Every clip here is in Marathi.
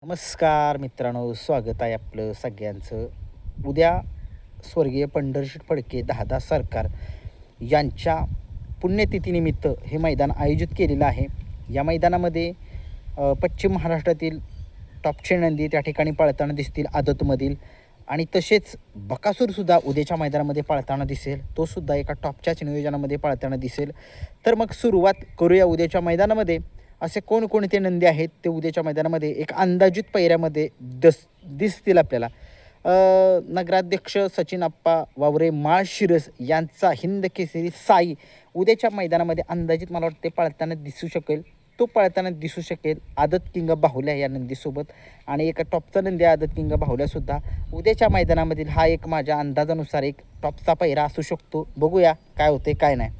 नमस्कार मित्रांनो, स्वागत आहे आपलं सगळ्यांचं. उद्या स्वर्गीय पंढरशेठ फडके दादा सरकार यांच्या पुण्यतिथीनिमित्त हे मैदान आयोजित केलेलं आहे. या मैदानामध्ये पश्चिम महाराष्ट्रातील टॉपचे नंदी त्या ठिकाणी पळताना दिसतील आदतमधील, आणि तसेच बकासूरसुद्धा उद्याच्या मैदानामध्ये पळताना दिसेल. तो सुद्धा एका टॉपच्याच नियोजनामध्ये पळताना दिसेल. तर मग सुरुवात करूया उद्याच्या मैदानामध्ये. असे कोणकोणते नंदी आहेत ते उद्याच्या मैदानामध्ये एक अंदाजित पैऱ्यामध्ये दिसतील आपल्याला. नगराध्यक्ष सचिन आप्पा वावरे माळशिरस यांचा हिंद केसरी साई उद्याच्या मैदानामध्ये अंदाजित मला वाटते पळताना दिसू शकेल. तो पळताना दिसू शकेल आदत किंग बाहुल्या या नंदीसोबत, आणि एका टॉपचा नंदी आदत किंग बाहुल्यासुद्धा उद्याच्या मैदानामधील हा एक माझ्या अंदाजानुसार एक टॉपचा पैरा असू शकतो. बघूया काय होते काय नाही.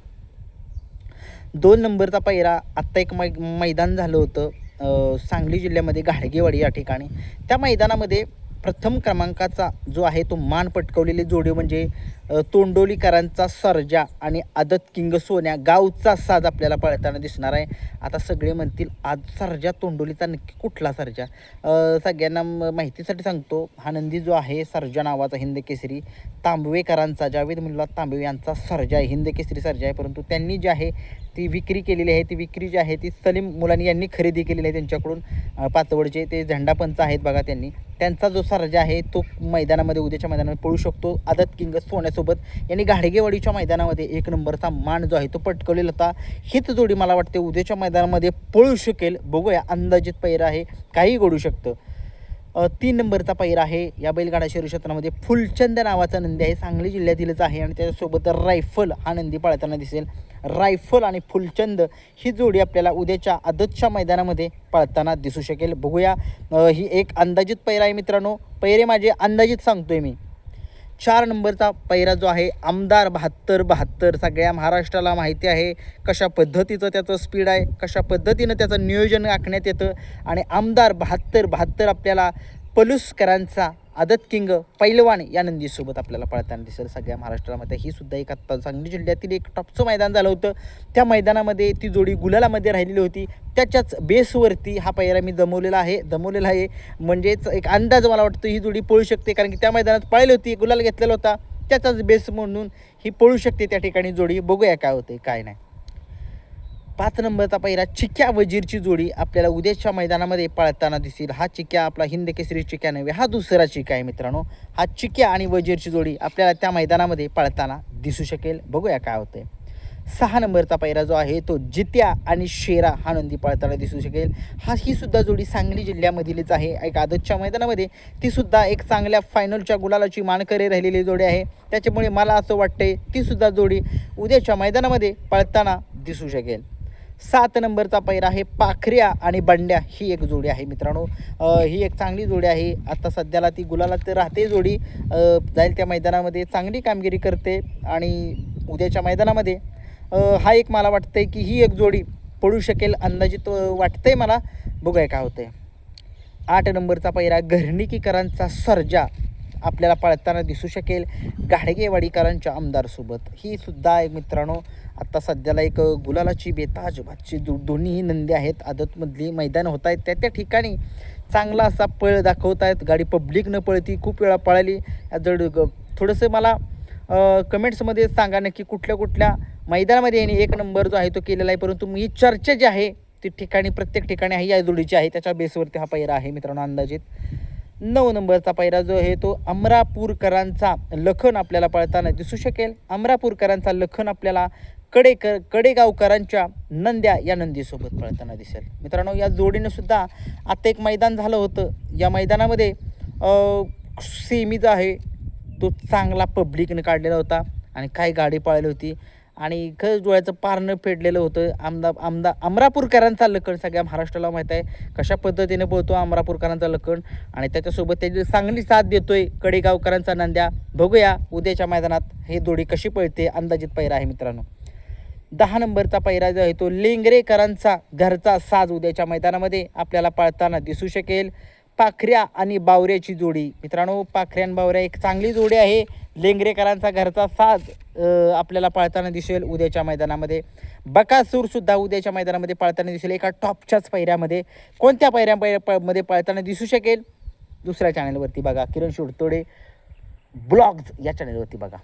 2 नंबरचा पैरा आत्ता एक मैदान झालं होतं सांगली जिल्ह्यामध्ये घाडगेवाडी या ठिकाणी. त्या मैदानामध्ये प्रथम क्रमांकाचा जो आहे तो मान पटकवलेली जोडी म्हणजे तोंडोलीकरांचा सर्जा आणि आदत किंग सोन्या गावचा साज आपल्याला पळताना दिसणार आहे. आता सगळे म्हणतील आज सर्जा तोंडोलीचा नक्की कुठला सर्जा? सगळ्यांना माहितीसाठी सांगतो, हा नंदी जो आहे सर्जा नावाचा हिंद केसरी तांबवेकरांचा जावेद मुल्ला तांबवे यांचा सर्जा आहे, हिंद केसरी सर्जा आहे. परंतु त्यांनी जी आहे ती विक्री केलेली आहे. ती विक्री जी आहे ती सलीम मुलानी यांनी खरेदी केलेली आहे त्यांच्याकडून. पातवडचे ते झेंडापंच आहेत बघा, त्यांचा जो सर्जा आहे तो मैदानामध्ये उद्याच्या मैदानामध्ये पळू शकतो. आदत किंग सोन्यासोबत यांनी घाडगेवाडीच्या मैदानामध्ये 1 नंबरचा मान जो आहे तो पटकवलेला होता. हीच जोडी मला वाटते उद्याच्या मैदानामध्ये पळू शकेल. बघूया, अंदाजित पैरा आहे, काही घडू शकतं. 3 नंबरचा पैरा आहे या बैलगाडा शर्यत क्षेत्रामध्ये फुलचंद नावाचा नंदी आहे, सांगली जिल्ह्यातीलच आहे, आणि त्याच्यासोबत रायफल हा नंदी पळताना दिसेल. रायफल आणि फुलचंद ही जोडी आपल्याला उद्याच्या आदतच्या मैदानामध्ये पळताना दिसू शकेल. बघूया, ही एक अंदाजित पैरा आहे मित्रांनो. पैरे माझे अंदाजित सांगतोय मी. 4 नंबरचा पैरा जो आहे आमदार 72-72 सगळ्या महाराष्ट्राला माहिती आहे कशा पद्धतीचं त्याचं स्पीड आहे, कशा पद्धतीनं त्याचं नियोजन आखण्यात येतं. आणि आमदार 72-72 आपल्याला पलुसकरांचा आदत किंग पैलवान या नंदीसोबत आपल्याला पळताना दिसेल सगळ्या महाराष्ट्रामध्ये. ही सुद्धा एक आत्ता सांगली जिल्ह्यातील एक टॉपचं मैदान झालं होतं. त्या मैदानामध्ये ती जोडी गुलालामध्ये राहिलेली होती. त्याच्याच बेसवरती हा पैरा मी दमवलेला आहे. म्हणजेच एक अंदाज मला वाटतं ही जोडी पळू शकते, कारण की त्या मैदानात पळाली होती, गुलाल घेतलेला होता, त्याचाच बेस म्हणून ही पळू शकते त्या ठिकाणी जोडी. बघूया काय होते काय नाही. 5 नंबरचा पैरा चिक्या वजीरची जोडी आपल्याला उद्याच्या मैदानामध्ये पळताना दिसेल. हा चिक्या आपला हिंद केसरी चिक्या नव्हे, हा दुसरा चिक्या आहे मित्रांनो. हा चिक्या आणि वजीरची जोडी आपल्याला त्या मैदानामध्ये पळताना दिसू शकेल. बघूया काय होते. 6 नंबरचा पैरा जो आहे तो जित्या आणि शेरा हा नंदी पळताना दिसू शकेल. ही सुद्धा जोडी सांगली जिल्ह्यामधीलच आहे. एक आदतच्या मैदानामध्ये ती सुद्धा एक चांगल्या फायनलच्या गुलालाची मानकरी राहिलेली जोडी आहे. त्याच्यामुळे मला असं वाटतंय ती सुद्धा जोडी उद्याच्या मैदानामध्ये पळताना दिसू शकेल. 7 नंबरचा पैरा आहे पाखऱ्या आणि बंड्या ही एक जोडी आहे मित्रांनो. ही एक चांगली जोडी आहे. आता सध्याला ती गुलालात राहते जोडी, जाईल त्या मैदानामध्ये चांगली कामगिरी करते, आणि उद्याच्या मैदानामध्ये हा एक मला वाटतंय की ही एक जोडी पळू शकेल अंदाजित वाटतंय मला. बघूया काय होतंय. 8 नंबरचा पैरा घरणीकीकरांचा सर्जा आपल्याला पळताना दिसू शकेल घाडगेवाडीकरांच्या आमदारसोबत. ही सुद्धा एक मित्रांनो आत्ता सध्याला एक गुलालाची बेताजबाची दोन्ही नंदी आहेत. आदतमधली मैदान होत आहेत त्या ठिकाणी चांगला असा पळ दाखवत आहेत. गाडी पब्लिक न पळती, खूप वेळा पळाली. जड थोडंसं मला कमेंट्समध्ये सांगा नक्की कुठल्या मैदानामध्ये यांनी 1 नंबर जो आहे तो केलेला आहे. परंतु ही चर्चा जी आहे ती प्रत्येक ठिकाणी आहे या जोडीची आहे, त्याच्या बेसवरती हा पैरा आहे मित्रांनो अंदाजित. 9 नंबरचा पैरा जो आहे तो अमरापूरकरांचा लखन आपल्याला पळताना दिसू शकेल. अमरापूरकरांचा लखन आपल्याला कडेगावकरांच्या नंद्या या नंदीसोबत पळताना दिसेल मित्रांनो. या जोडीनं सुद्धा आता एक मैदान झालं होतं. या मैदानामध्ये सेमी जो आहे तो चांगला पब्लिकने काढलेला होता, आणि काही गाडी पळाली होती, आणि खरंच डोळ्याचं पारणं फेडलेलं होतं. अमरापूरकरांचा लखन सगळ्या महाराष्ट्राला माहीत आहे कशा पद्धतीने पळतो अमरापूरकरांचा लखन, आणि त्याच्यासोबत त्याची चांगली साथ देतोय कडेगावकरांचा नंद्या. बघूया उद्याच्या मैदानात हे जोडी कशी पळते. अंदाजित पैरा आहे मित्रांनो. 10 नंबरचा पैरा जो आहे तो लेंगरेकरांचा घरचा साज उद्याच्या मैदानामध्ये आपल्याला पळताना दिसू शकेल. पाखऱ्या आणि बावऱ्याची जोडी मित्रांनो. पाखऱ्या आणि बावऱ्या एक चांगली जोडी आहे. लेंगरेकरांचा घरचा साज आपल्याला पाळताना दिसेल उद्याच्या मैदानामध्ये. बकासूरसुद्धा उद्याच्या मैदानामध्ये पाळताना दिसेल एका टॉपच्याच पायऱ्यामध्ये. कोणत्या मध्ये पाळताना दिसू शकेल दुसऱ्या चॅनलवरती बघा, किरण शिरतोडे ब्लॉग्स या चॅनलवरती बघा.